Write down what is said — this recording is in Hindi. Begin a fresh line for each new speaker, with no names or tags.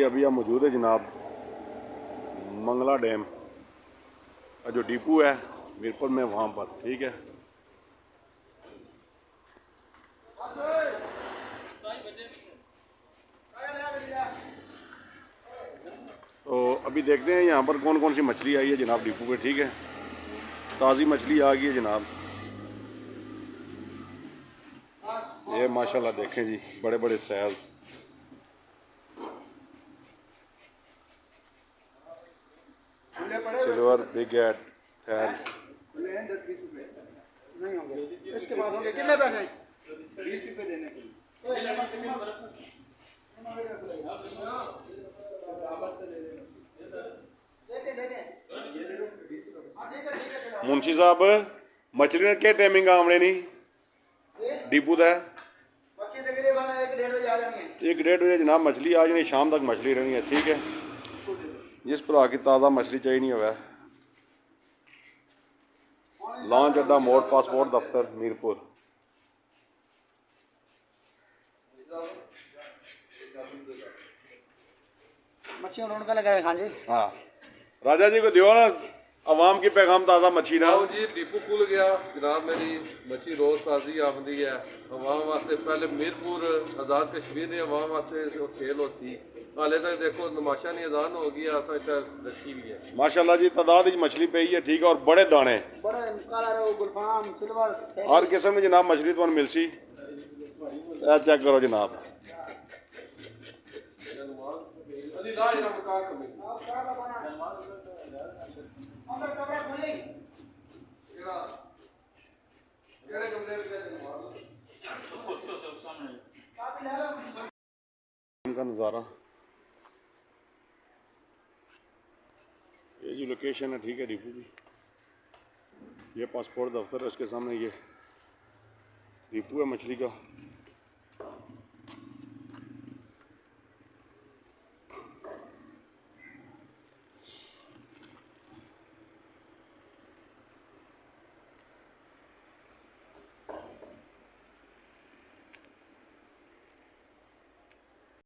अभी हम मौजूद है जनाब मंगला डैम का जो डिपो है मीरपुर में, वहाँ पर। ठीक है, तो अभी देखते हैं यहाँ पर कौन कौन सी मछली आई है जनाब डिपो पे। ठीक है, ताज़ी मछली आ गई है जनाब। ये माशाल्लाह देखें जी, बड़े बड़े साइज। Silver brigade थैल।
नहीं होंगे, इसके बाद होंगे। कितने पैसे? 20 रुपये देने के लिए।
मुंशी साहब मछली ने क्या टाइमिंग आवने नहीं डिपो का? 1-1:30 बजे जनाब मछली आ जानी, शाम तक मछली रहनी है। ठीक है, जिस भरा की ताज़ा मछली चाहिए नहीं हुआ। लॉन्च अड्डा मोड़, पासपोर्ट दफ्तर, मीरपुर।
मच्छियों रोड का लगाए खान जी।
हाँ, राजा जी को दियो ना अवाम की पैगाम, ताज़ा मच्छी ना
जी। डिपो खुल गया जनाब, मेरी मच्छी रोज़ ताज़ी आमदी है अवाम वास्ते। पहले मीरपुर आज़ाद कश्मीर ने अवाम वास्ते सेल होती, हाले तक देखो नमाशा नहीं अजान हो गई, असा रखी भी है
माशाल्लाह जी। तादाद मछली पे ही है। ठीक है, और बड़े दाने, हर किस्म की जनाब मछली तो मिल सी। चेक करो जनाब। इनका नज़ारा, ये जो लोकेशन है। ठीक है, डिपो की, ये पासपोर्ट दफ्तर है, इसके सामने ये डिपो है मछली का।